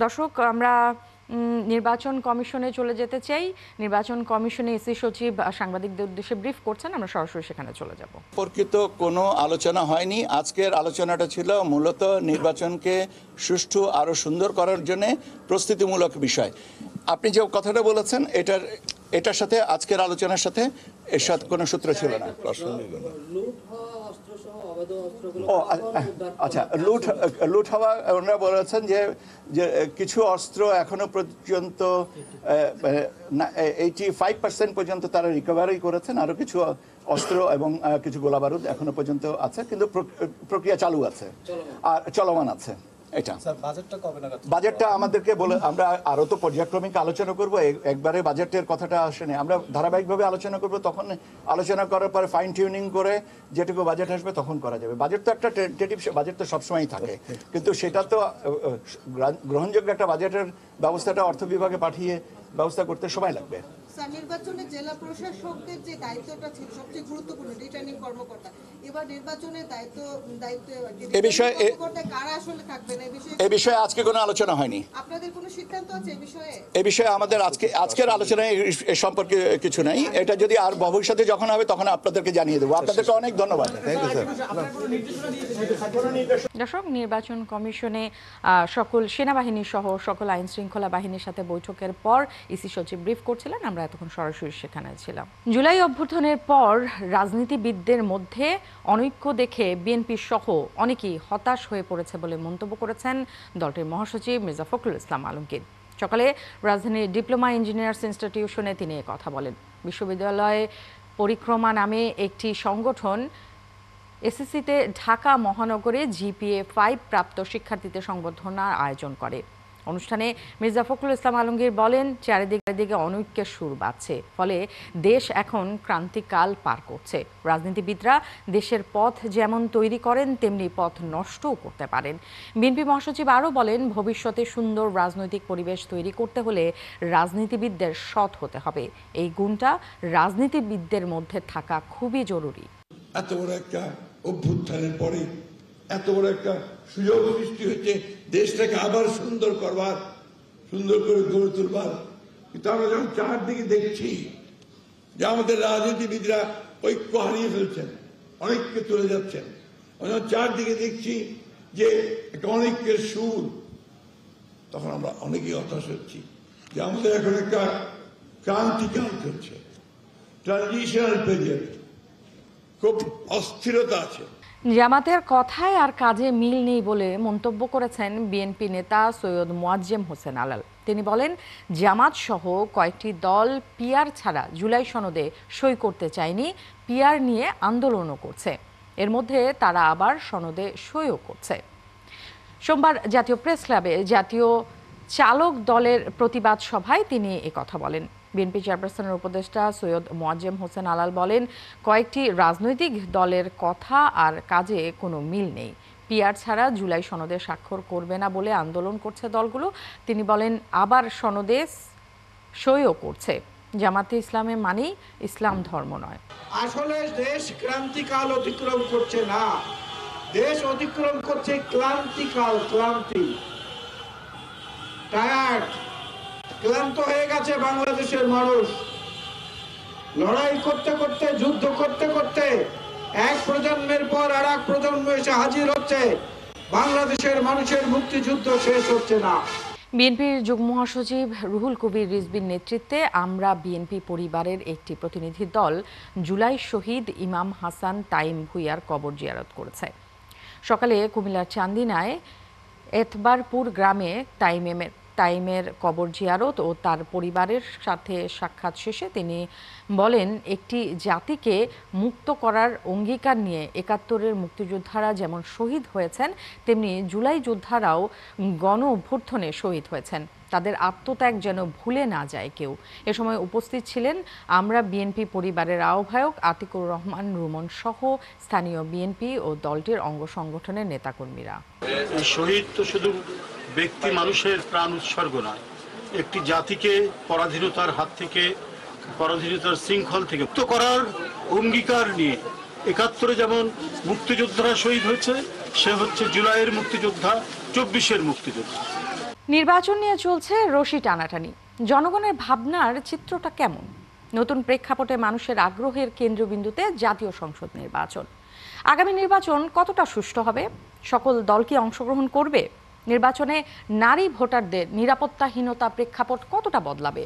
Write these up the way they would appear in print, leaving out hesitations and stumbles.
দর্শক, আমরা নির্বাচন কমিশনে চলে যেতে চাই। নির্বাচন কমিশনে এসি সচিব সাংবাদিকদের উদ্দেশ্যে ব্রিফ করছেন, আমরা সরাসরি সেখানে চলে যাব। সম্পর্কিত কোনো আলোচনা হয়নি। আজকের আলোচনাটা ছিল মূলত নির্বাচনকে সুষ্ঠু আরো সুন্দর করার জন্য প্রস্তুতিমূলক বিষয়। আপনি যে কথাটা বলেছেন এটার সাথে আজকের আলোচনার সাথে এর সাথে কোনো সূত্র ছিল না। আচ্ছা, লুট হওয়া ওনারা বলেছেন যে কিছু অস্ত্র এখনো পর্যন্ত 85% পর্যন্ত তারা রিকভারি করেছেন। আরো কিছু অস্ত্র এবং কিছু গোলাবারুদ এখনো পর্যন্ত আছে, কিন্তু প্রক্রিয়া চালু আছে আর চলমান আছে। এটা বাজেটটা আমাদেরকে বলে, আমরা আরো তো পর্যায়ক্রমিক আলোচনা করব, একবারে বাজেটের কথাটা আসেনি। আমরা ধারাবাহিকভাবে আলোচনা করব, তখন আলোচনা করার পরে ফাইন টিউনিং করে যেটুকু বাজেট আসবে তখন করা যাবে। বাজেট তো একটা টেন্টেটিভ, বাজেট তো সবসময়ই থাকে, কিন্তু সেটা তো গ্রহণযোগ্য একটা বাজেটের ব্যবস্থাটা অর্থ বিভাগে পাঠিয়ে ব্যবস্থা করতে সময় লাগবে। নির্বাচনে জেলা প্রশাসকদের যে দায়িত্বটা ছিল সবচেয়ে গুরুত্বপূর্ণ, রিটার্নিং কর্মকর্তা, এবার নির্বাচনের দায়িত্ব এ বিষয়ে কারা আসলে থাকবেন এ বিষয়ে আজকে কোনো আলোচনা হয়নি। আপনাদের কোনো সিদ্ধান্ত আছে এ বিষয়ে আমাদের আজকের আলোচনায় এ সম্পর্কে কিছু নাই। এটা যদি আর ভবিষ্যতে যখন হবে তখন আপনাদেরকে জানিয়ে দেবো। আপনাদেরকে অনেক ধন্যবাদ। দর্শক, নির্বাচন কমিশনে সকল সেনাবাহিনী সহ সকল আইন শৃঙ্খলা বাহিনীর সাথে বৈঠকের পর ইসি সচিব ব্রিফ করছিলেন, আমরা এতক্ষণ সরাসরি সেখানে ছিলাম। জুলাই অভ্যুত্থানের পর রাজনীতিবিদদের মধ্যে অনৈক্য দেখে বিএনপি সহ অনেকেই হতাশ হয়ে পড়েছে বলে মন্তব্য করেছেন দলটির মহাসচিব মির্জা ফখরুল ইসলাম আলমগীর। সকালে রাজধানীর ডিপ্লোমা ইঞ্জিনিয়ার্স ইনস্টিটিউশনে তিনি কথা বলেন। বিশ্ববিদ্যালয় পরিক্রমা নামে একটি সংগঠন এসএসসিতে ঢাকা মহানগরে জিপিএ 5 প্রাপ্ত শিক্ষার্থীদের সংবর্ধনার আয়োজন করে। অনুষ্ঠানে মির্জা ফখরুল ইসলাম আলমগীর বলেন, চারিদিকে অনৈক্যের সুর বাজছে, ফলে দেশ এখন ক্রান্তিকাল পার করছে। রাজনীতিবিদরা দেশের পথ যেমন তৈরি করেন তেমনি পথ নষ্টও করতে পারেন। বিএনপি মহাসচিব আরও বলেন, ভবিষ্যতে সুন্দর রাজনৈতিক পরিবেশ তৈরি করতে হলে রাজনীতিবিদদের সৎ হতে হবে। এই গুণটা রাজনীতিবিদদের মধ্যে থাকা খুবই জরুরি। এত বড় একটা অভ্যুত্থানের পরে এত বড় একটা সুযোগ সৃষ্টি হচ্ছে দেশটাকে আবার সুন্দর করবার, সুন্দর করে গড়ে তুলবার। কিন্তু আমরা যখন চারদিকে দেখছি যে আমাদের রাজনীতিবিদরা ঐক্য হারিয়ে ফেলছেন, অনেককে চলে যাচ্ছেন, যখন চারদিকে দেখছি যে একটা অনেকের সুর, তখন আমরা অনেকেই হতাশ হচ্ছি যে আমাদের এখন একটা ক্রান্তিকাল চলছে, ট্রানজিশনাল পিরিয়ড, খুব অস্থিরতা আছে। জামাতের কথায় আর কাজে মিল নেই বলে মন্তব্য করেছেন বিএনপি নেতা সৈয়দ মোয়াজ্জেম হোসেন আলাল। তিনি বলেন, জামাত সহ কয়েকটি দল পিআর ছাড়া জুলাই সনদে সই করতে চায়নি, পিআর নিয়ে আন্দোলনও করছে। এর মধ্যে তারা আবার সনদে সইও করছে। সোমবার জাতীয় প্রেস ক্লাবে জাতীয় চালক দলের প্রতিবাদ সভায় তিনি একথা বলেন। বিএনপি চেয়ারপারসনের উপদেষ্টা সৈয়দ মোয়াজ্জেম হোসেন আলাল বলেন, কয়েকটি রাজনৈতিক দলের কথা আর কাজে কোনো মিল নেই। পিআর ছাড়া জুলাই সনদে স্বাক্ষর করবে না বলে আন্দোলন করছে দলগুলো। তিনি বলেন, আবার সনদে সইও করছে। জামাতে ইসলামে মানেই ইসলাম ধর্ম নয়। আসলে দেশ ক্রান্তিকাল অতিক্রম করছে না, দেশ অতিক্রম করছে ক্লান্তিকাল। টায়ার্ড, ক্লান্ত হয়ে গেছে বাংলাদেশের মানুষ। লড়াই করতে করতে, যুদ্ধ করতে করতে এক প্রজন্মের পর আর এক প্রজন্ম এসে হাজির হচ্ছে, বাংলাদেশের মানুষের মুক্তিযুদ্ধ শেষ হচ্ছে না। বিএনপির যুগ্ম মহাসচিব রুহুল কবির রিজভীর নেতৃত্বে আমরা বিএনপি পরিবারের একটি প্রতিনিধি দল জুলাই শহীদ ইমাম হাসান তাইম ভূঁইয়ার কবর জিয়ারত করেছে। সকালে কুমিল্লার চান্দিনায় এতবারপুর গ্রামে তাইমের কবর জিয়ারত ও তার পরিবারের সাথে সাক্ষাৎ শেষে তিনি বলেন, একটি জাতিকে মুক্ত করার অঙ্গীকার নিয়ে ৭১-এর মুক্তিযোদ্ধারা যেমন শহীদ হয়েছেন, তেমনি জুলাই যোদ্ধারাও গণ অভ্যুত্থানে শহীদ হয়েছেন। তাদের আত্মত্যাগ যেন ভুলে না যায় কেউ। এ সময় উপস্থিত ছিলেন আমরা বিএনপি পরিবারের আহ্বায়ক আতিকুর রহমান রুমন সহ স্থানীয় বিএনপি ও দলটির অঙ্গ সংগঠনের নেতাকর্মীরা। শহীদ তো শুধু ব্যক্তি মানুষের প্রাণ উৎসর্গ নয়, একটি জাতিকে পরাধীনতার হাত থেকে, পরাধীনতার শৃঙ্খল থেকে মুক্ত করার অঙ্গীকার নিয়ে ৭১-এ যেমন মুক্তিযোদ্ধারা শহীদ হয়েছে, সে হচ্ছে জুলাইয়ের মুক্তিযোদ্ধা, ২৪-এর মুক্তিযোদ্ধা। নির্বাচন নিয়ে চলছে রশি টানাটানি। জনগণের ভাবনার চিত্রটা কেমন? নতুন প্রেক্ষাপটে মানুষের আগ্রহের কেন্দ্রবিন্দুতে জাতীয় সংসদ নির্বাচন। আগামী নির্বাচন কতটা সুষ্ঠু হবে? সকল দল কি অংশগ্রহণ করবে? নির্বাচনে নারী ভোটারদের নিরাপত্তাহীনতা প্রেক্ষাপট কতটা বদলাবে?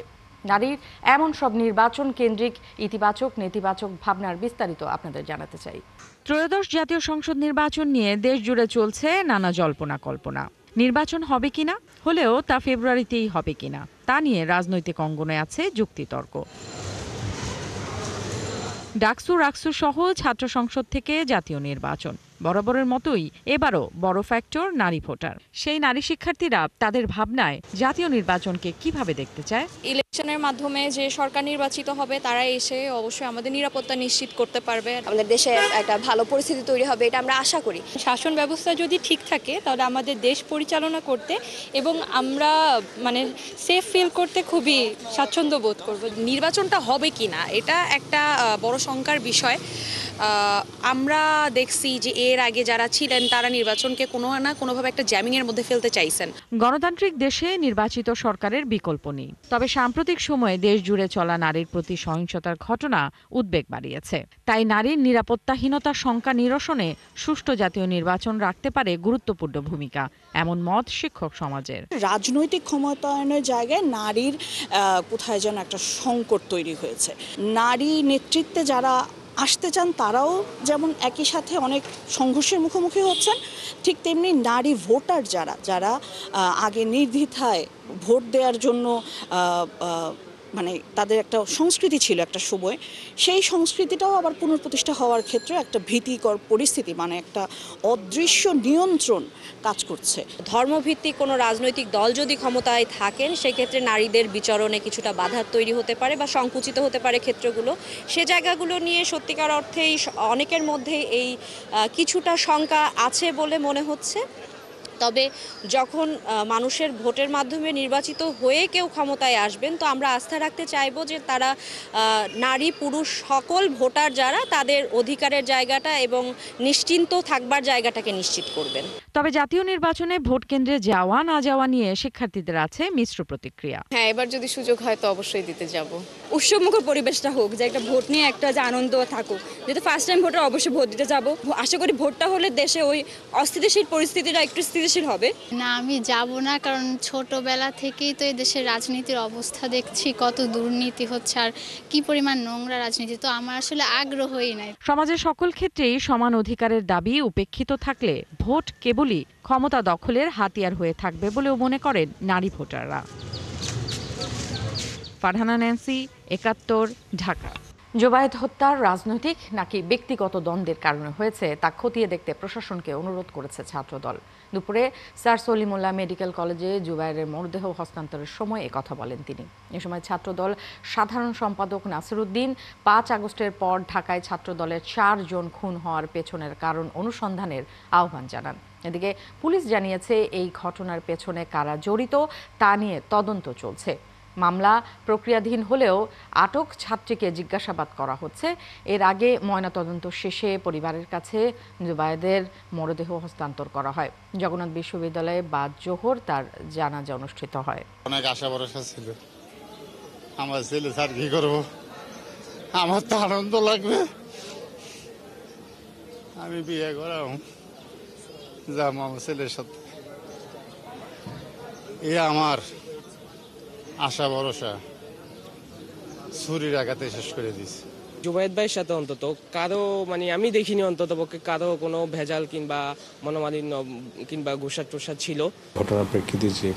নারীর এমন সব নির্বাচন কেন্দ্রিক ইতিবাচক নেতিবাচক ভাবনার বিস্তারিত আপনাদের জানাতে চাই। ত্রয়োদশ জাতীয় সংসদ নির্বাচন নিয়ে দেশ জুড়ে চলছে নানা জল্পনা কল্পনা। নির্বাচন হবে কিনা, হলেও তা ফেব্রুয়ারিতেই হবে কিনা, তা নিয়ে রাজনৈতিক অঙ্গনে আছে যুক্তিতর্ক। ডাকসু রাকসু সহ ছাত্র সংসদ থেকে জাতীয় নির্বাচন, বরাবরের মতোই এবারও বড় ফ্যাক্টর নারী ভোটার। সেই নারী শিক্ষার্থীরা তাদের ভাবনায় জাতীয় নির্বাচনকে কিভাবে দেখতে চায়? ইলেকশনের মাধ্যমে যে সরকার নির্বাচিত হবে তারা এসে অবশ্যই আমাদের নিরাপত্তা নিশ্চিত করতে পারবে, আমাদের দেশে একটা ভালো পরিস্থিতি তৈরি হবে, এটা আমরা আশা করি। শাসন ব্যবস্থা যদি ঠিক থাকে তাহলে আমাদের দেশ পরিচালনা করতে এবং আমরা সেফ ফিল করতে খুবই স্বাচ্ছন্দ্য বোধ করব। নির্বাচনটা হবে কিনা এটা একটা বড় শঙ্কার বিষয়। আমরা দেখছি যে এর আগে যারা ছিলেন তারা নির্বাচনকে কোনো না কোনোভাবে একটা জ্যামিংয়ের মধ্যে ফেলতে চাইছেন। গণতান্ত্রিক দেশে নির্বাচিত সরকারের বিকল্প নেই, তবে সাম্প্রতিক সময়ে দেশ জুড়ে চলা নারীর প্রতি সহিংসতার ঘটনা উদ্বেগ বাড়িয়েছে। তাই নারীর নিরাপত্তাহীনতার শঙ্কা নিরসনে সুষ্ঠু জাতীয় নির্বাচন রাখতে পারে গুরুত্বপূর্ণ ভূমিকা, এমন মত শিক্ষক সমাজের। রাজনৈতিক ক্ষমতায়নের জায়গায় নারীর কোথায় যেন একটা সংকট তৈরি হয়েছে। নারী নেতৃত্বে যারা আসতে চান তারাও যেমন একই সাথে অনেক সংঘর্ষের মুখোমুখি হচ্ছেন, ঠিক তেমনি নারী ভোটার যারা আগে নির্দ্বিধায় ভোট দেওয়ার জন্য তাদের একটা সংস্কৃতি ছিল একটা সময়, সেই সংস্কৃতিটাও আবার পুনঃপ্রতিষ্ঠা হওয়ার ক্ষেত্রে একটা ভীতিকর পরিস্থিতি, একটা অদৃশ্য নিয়ন্ত্রণ কাজ করছে। ধর্মভিত্তিক কোনো রাজনৈতিক দল যদি ক্ষমতায় থাকেন সেক্ষেত্রে নারীদের বিচরণে কিছুটা বাধার তৈরি হতে পারে বা সংকুচিত হতে পারে ক্ষেত্রগুলো। সে জায়গাগুলো নিয়ে সত্যিকার অর্থেই অনেকের মধ্যে এই কিছুটা শঙ্কা আছে বলে মনে হচ্ছে। তবে যখন মানুষের ভোটের মাধ্যমে নির্বাচিত হয়ে কেউ ক্ষমতায় আসবেন, তো আমরা আস্থা রাখতে চাইব যে তারা নারী পুরুষ সকল ভোটার যারা তাদের অধিকারের জায়গাটা এবং নিশ্চিন্ত থাকবার জায়গাটাকে নিশ্চিত করবেন। তবে জাতীয় নির্বাচনে ভোট কেন্দ্রে যাওয়া না যাওয়া নিয়ে শিক্ষার্থীদের আছে মিশ্র প্রতিক্রিয়া। হ্যাঁ, এবার যদি সুযোগ হয় তো অবশ্যই দিতে যাব। উৎসবমুখর পরিবেশটা হোক, যে একটা ভোট নিয়ে একটা যে আনন্দ থাকুক। যেহেতু ফার্স্ট টাইম ভোটার, অবশ্যই ভোট দিতে যাব। আশা করি ভোটটা হলে দেশে ওই অস্থিতিশীল পরিস্থিতিটা একটু স্থিতিশীল হবে। না, আমি যাব না, কারণ ছোটবেলা থেকেই তো এই দেশের রাজনীতির অবস্থা দেখছি, কত দুর্নীতি হচ্ছে আর কি পরিমাণ নোংরা রাজনীতি, তো আমার আসলে আগ্রহই নাই। সমাজের সকল ক্ষেত্রেই সমান অধিকারের দাবি উপেক্ষিত থাকলে ভোট কেবলই ক্ষমতা দখলের হাতিয়ার হয়ে থাকবে বলেও মনে করেন নারী ভোটাররা। ফারহানা ন্যান্সি, ৭১, ঢাকা। জুবায়েদ হত্যার রাজনৈতিক নাকি ব্যক্তিগত দ্বন্দ্বের কারণে হয়েছে তা খতিয়ে দেখতে প্রশাসনকে অনুরোধ করেছে ছাত্রদল। দুপুরে স্যার সলিমুল্লাহ মেডিকেল কলেজে জুবায়েরের মরদেহ হস্তান্তরের সময় একথা বলেন তিনি। এ সময় ছাত্রদল সাধারণ সম্পাদক নাসির উদ্দিন ৫ আগস্টের পর ঢাকায় ছাত্রদলের ৪ জন খুন হওয়ার পেছনের কারণ অনুসন্ধানের আহ্বান জানান। এদিকে পুলিশ জানিয়েছে এই ঘটনার পেছনে কারা জড়িত তা নিয়ে তদন্ত চলছে। মামলা প্রক্রিয়াধীন হলেও আটক ছাত্রীকে জিজ্ঞাসাবাদ করা হচ্ছে। এর আগে ময়নাতদন্ত শেষে পরিবারের কাছে জুবায়েদের মরদেহ হস্তান্তর করা হয়। জগন্নাথ বিশ্ববিদ্যালয়ে বাদ জোহর তার জানাজা অনুষ্ঠিত হয়। অনেক আশা ভরসা ছিল আমার ছেলে, স্যার কি করবো, আমার তো আনন্দ লাগবে, আমি বিয়ে করাম যাম আমার ছেলের সাথে, এ আমার আশা ভরসা ছুরির আঘাতে শেষ করে দিয়েছে। জুবায়েদ ভাইয়ের সাথে অন্তত কারো আমি দেখিনি অন্তত পক্ষে কারো কোনো ভেজাল কিংবা মনোমালিন্য কিংবা ঘোষা টোষা ছিল। ঘটনার প্রেক্ষিতে যে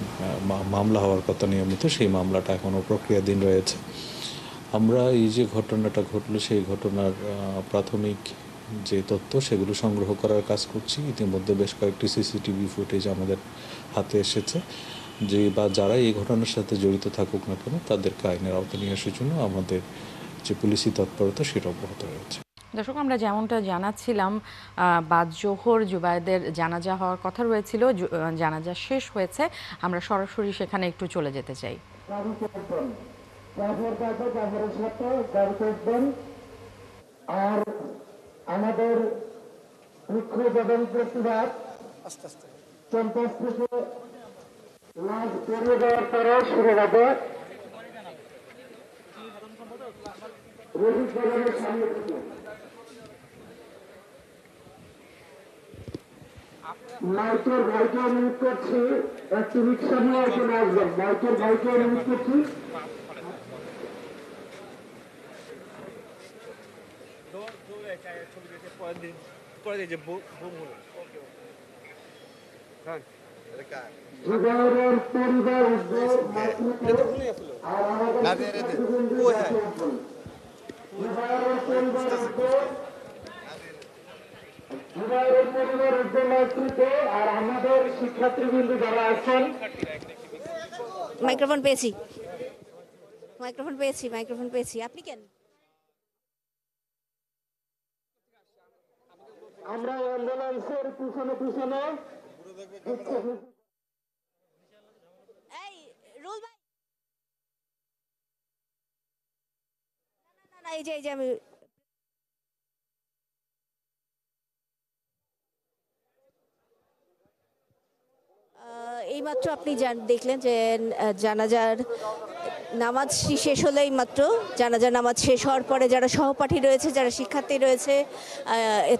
মামলা হওয়ার কথা নিয়মিত, সেই মামলাটা এখনও প্রক্রিয়াধীন রয়েছে। আমরা এই যে ঘটনাটা ঘটলো সেই ঘটনার প্রাথমিক যে তথ্য সেগুলো সংগ্রহ করার কাজ করছি। ইতিমধ্যে বেশ কয়েকটি সিসিটিভি ফুটেজ আমাদের হাতে এসেছে, যে বা যারা এই ঘটনার সাথে জড়িত থাকুক না কেন তাদেরকে আইনের আওতায় নিয়ে আসার জন্য আমাদের যে পুলিশি তৎপরতা সেটা অব্যাহত রয়েছে। দর্শক, আমরা যেমনটা জানাচ্ছিলাম, বাদ জোহর জুবায়েদের জানাজা হওয়ার কথা রয়েছিল, জানাজা শেষ হয়েছে। আমরা সরাসরি সেখানে একটু চলে যেতে চাই। আর আমাদের মুখ্য প্রধান প্রতিবাদ ক্যাম্পাস থেকে মাইকের ভাইকে অনুরোধ করছি একটি রিক্সা নিয়ে এখানে আসবেন। মাইকের ভাইকে অনুরোধ করছি। জুবাইরের পরিবার আর আমাদের শিক্ষার্থীবৃন্দ যারা আছেন। মাইক্রোফোন পেয়েছি, মাইক্রোফোন পেয়েছি। আপনি কেন? আমরা অ্যাম্বুলেন্সের পিছনে পিছনে এই রুল ভাই, না এই যে আমি এইমাত্র আপনি দেখলেন যে জানাজার নামাজ শেষ হলেই মাত্র জানাজার নামাজ শেষ হওয়ার পরে যারা সহপাঠী রয়েছে, যারা শিক্ষার্থী রয়েছে,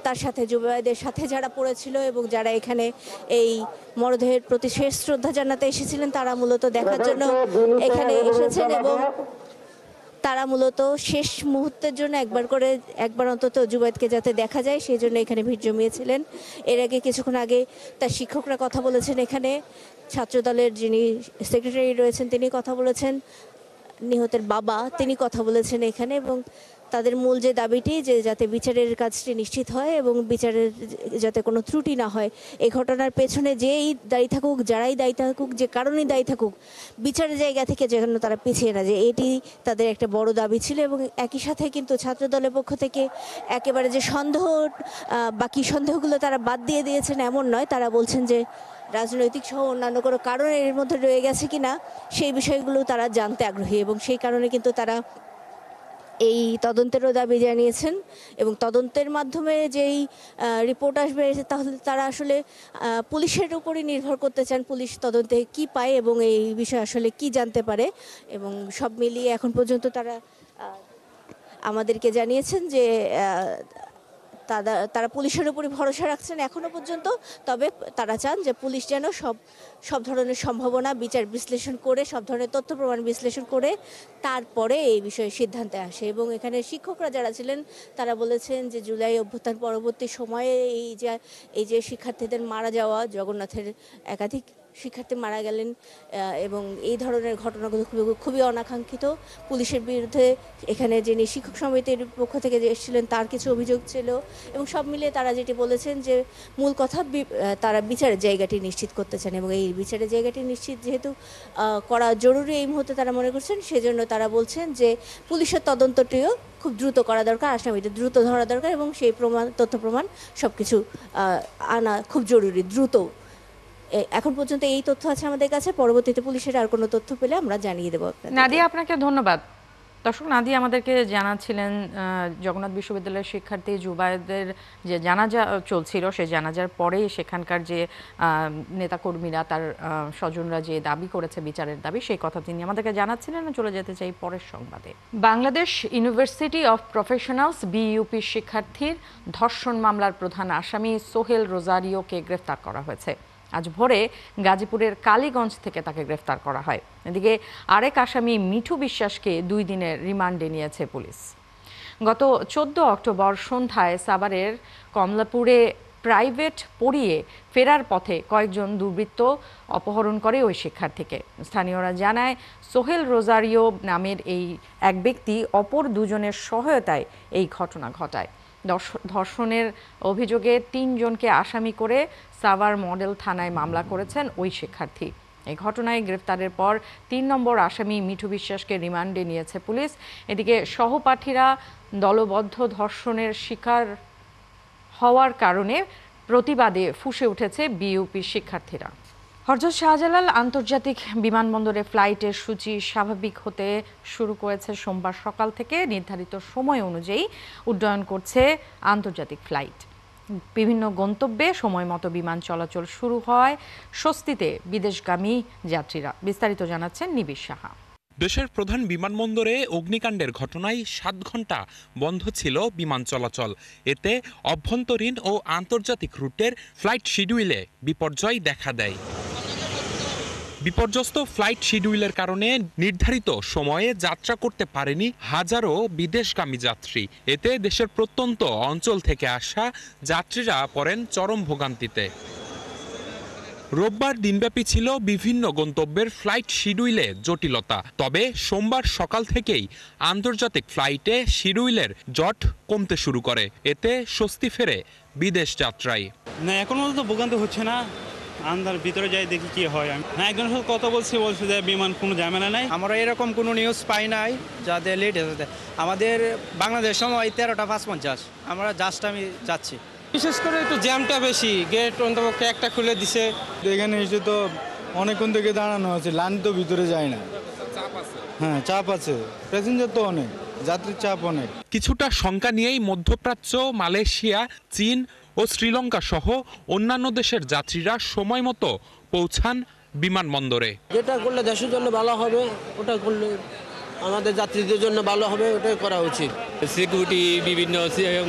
তার সাথে যুবকদের সাথে যারা পড়েছিল এবং যারা এখানে এই মরদেহের প্রতি শেষ শ্রদ্ধা জানাতে এসেছিলেন, তারা মূলত দেখার জন্য এখানে এসেছেন এবং তারা মূলত শেষ মুহূর্তের জন্য একবার অন্তত জুবায়েদকে যাতে দেখা যায় সেই জন্য এখানে ভিড় জমিয়েছিলেন। এর আগে কিছুক্ষণ আগে তার শিক্ষকরা কথা বলেছেন, এখানে ছাত্রদলের যিনি সেক্রেটারি রয়েছেন তিনি কথা বলেছেন, নিহতের বাবা তিনি কথা বলেছেন এখানে, এবং তাদের মূল যে দাবিটি যে যাতে বিচারের কাজটি নিশ্চিত হয় এবং বিচারের যাতে কোনো ত্রুটি না হয়। এই ঘটনার পেছনে যেই দায়ী থাকুক, যারাই দায়ী থাকুক, যে কারণেই দায়ী থাকুক, বিচারের জায়গা থেকে যেন তারা পিছিয়ে না যায়, এটি তাদের একটা বড় দাবি ছিল। এবং একই সাথে কিন্তু ছাত্রদলের পক্ষ থেকে একেবারে যে বাকি সন্দেহগুলো তারা বাদ দিয়ে দিয়েছেন এমন নয়, তারা বলছেন যে রাজনৈতিক সহ অন্যান্য কোনো কারণ এর মধ্যে রয়ে গেছে কিনা সেই বিষয়গুলো তারা জানতে আগ্রহী এবং সেই কারণে কিন্তু তারা এই তদন্তেরও দাবি জানিয়েছেন। এবং তদন্তের মাধ্যমে যেই রিপোর্ট আসবে তাহলে তারা আসলে পুলিশের উপরই নির্ভর করতে চান, পুলিশ তদন্তে কি পায় এবং এই বিষয়ে আসলে কি জানতে পারে। এবং সব মিলিয়ে এখন পর্যন্ত তারা আমাদেরকে জানিয়েছেন যে তারা পুলিশের উপরই ভরসা রাখছেন এখনো পর্যন্ত। তবে তারা চান যে পুলিশ যেন সব ধরনের সম্ভাবনা বিচার বিশ্লেষণ করে, সব ধরনের তথ্য প্রমাণ বিশ্লেষণ করে তারপরে এই বিষয়ে সিদ্ধান্তে আসে। এবং এখানে শিক্ষকরা যারা ছিলেন তারা বলেছেন যে জুলাই অভ্যুত্থান পরবর্তী সময়ে এই যে শিক্ষার্থীদের মারা যাওয়া, জগন্নাথের একাধিক শিক্ষার্থী মারা গেলেন এবং এই ধরনের ঘটনাগুলো খুবই অনাকাঙ্ক্ষিত। পুলিশের বিরুদ্ধে এখানে যিনি শিক্ষক সমিতির পক্ষ থেকে যে এসেছিলেন তার কিছু অভিযোগ ছিল এবং সব মিলিয়ে তারা যেটি বলেছেন যে মূল কথা তারা বিচারের জায়গাটি নিশ্চিত করতে চান এবং এই বিচারের জায়গাটি নিশ্চিত যেহেতু করা জরুরি এই মুহূর্তে তারা মনে করছেন, সেজন্য তারা বলছেন যে পুলিশের তদন্তটিও খুব দ্রুত করা দরকার, আসামিদের দ্রুত ধরা দরকার এবং সেই তথ্য প্রমাণ সব কিছু আনা খুব জরুরি, দ্রুত। এখন পর্যন্ত এই তথ্য আছে আমাদের কাছে, পরবর্তীতে পুলিশের আর কোনো তথ্য পেলে আমরা জানিয়ে দেব। নাদিয়া, আপনাকে ধন্যবাদ। দর্শক, নাদিয়া আমাদেরকে জানাচ্ছিলেন জগন্নাথ বিশ্ববিদ্যালয়ের শিক্ষার্থী জুবায়েদের যে জানাজা চলছিল সেই জানাজার পরেই সেখানকার যে নেতাকর্মীরা, তার স্বজনরা যে দাবি করেছে বিচারের দাবি, সেই কথা তিনি আমাদেরকে জানাচ্ছিলেন। চলে যেতে চাই পরের সংবাদে। Bangladesh university of professionals BUP শিক্ষার্থীর ধর্ষণ মামলার প্রধান আসামি সোহেল রোজারিওকে গ্রেফতার করা হয়েছে। আজ ভোরে গাজীপুরের কালীগঞ্জ থেকে তাকে গ্রেফতার করা হয়। এদিকে আরেক আসামি মিঠু বিশ্বাসকে 2 দিনের রিমান্ডে নিয়েছে পুলিশ। গত 14 অক্টোবর সন্ধ্যায় সাভারের কমলাপুরে প্রাইভেট পড়িয়ে ফেরার পথে কয়েকজন দুর্বৃত্ত অপহরণ করে ওই শিক্ষার্থীকে। স্থানীয়রা জানায় সোহেল রোজারিও নামের এই এক ব্যক্তি অপর 2 জনের সহায়তায় এই ঘটনা ঘটায়। ধর্ষণের অভিযোগে 3 জনকে আসামি করে সাভার মডেল থানায় মামলা করেছেন ওই শিক্ষার্থী। এই ঘটনায় গ্রেফতারের পর 3 নম্বর আসামি মিঠু বিশ্বাসকে রিমান্ডে নিয়েছে পুলিশ। এদিকে সহপাঠীরা দলবদ্ধ ধর্ষণের শিকার হওয়ার কারণে প্রতিবাদে ফুঁসে উঠেছে বিইউপি শিক্ষার্থীরা। হযরত শাহজালাল আন্তর্জাতিক বিমানবন্দরে ফ্লাইটের সূচি স্বাভাবিক হতে শুরু করেছে সোমবার সকাল থেকে। নির্ধারিত সময় অনুযায়ী উড্ডয়ন করছে আন্তর্জাতিক ফ্লাইট। বিভিন্ন গন্তব্যে সময় মতো বিমান চলাচল শুরু হয়, স্বস্তিতে বিদেশগামী যাত্রীরা। বিস্তারিত জানাচ্ছেন নিবিড় সাহা। দেশের প্রধান বিমানবন্দরে অগ্নিকাণ্ডের ঘটনায় 7 ঘন্টা বন্ধ ছিল বিমান চলাচল। এতে অভ্যন্তরীণ ও আন্তর্জাতিক রুটের ফ্লাইট শিডিউলে বিপর্যয় দেখা দেয়। বিপর্যস্ত ফ্লাইট শিডিউলের কারণে নির্ধারিত সময়ে যাত্রা করতে পারেনি হাজারো বিদেশগামী যাত্রী। এতে দেশের প্রত্যন্ত অঞ্চল থেকে আসা যাত্রীরা পড়েন চরম ভোগান্তিতে। রোববার দিনব্যাপী ছিল বিভিন্ন গন্তব্যের ফ্লাইট শিডিউলে জটিলতা। তবে সোমবার সকাল থেকেই আন্তর্জাতিক ফ্লাইটে শিডিউলের জট কমতে শুরু করে। এতে স্বস্তি ফেরে বিদেশ যাত্রায়। না, এখন তো ভোগান্তি হচ্ছে না। আন্দার ভিতরে যাই দেখি কি হয়। না, একজনের সাথে কথা বলছে যে বিমান কোনো ঝামেলা নাই। আমরা এরকম কোনো নিউজ পাই নাই যাতে লেট হয়েছে। আমাদের বাংলাদেশ সময় 13টা 5:50, আমরা জাস্ট আমি যাচ্ছি। বিশেষ করে একটু জ্যামটা বেশি, গেট অন্তপক্ষে একটা খুলে দিছে। এখানে এসে তো অনেকক্ষণ থেকে দাঁড়ানো আছে, লাইন তো ভিতরে যায় না। হ্যাঁ, চাপ আছে, প্যাসেঞ্জার তো অনেক, যাত্রীর চাপ অনেক। কিছুটা শঙ্কা নিয়েই মধ্যপ্রাচ্য, মালয়েশিয়া, চীন ও শ্রীলঙ্কা সহ অন্যান্য দেশের যাত্রীরা সময় মতো পৌঁছান বিমানবন্দরে। যেটা করলে দেশের জন্য ভালো হবে, ওটা করলে আমাদের যাত্রীদের জন্য ভালো হবে, ওটাই করা উচিত। সিকিউরিটি বিভিন্ন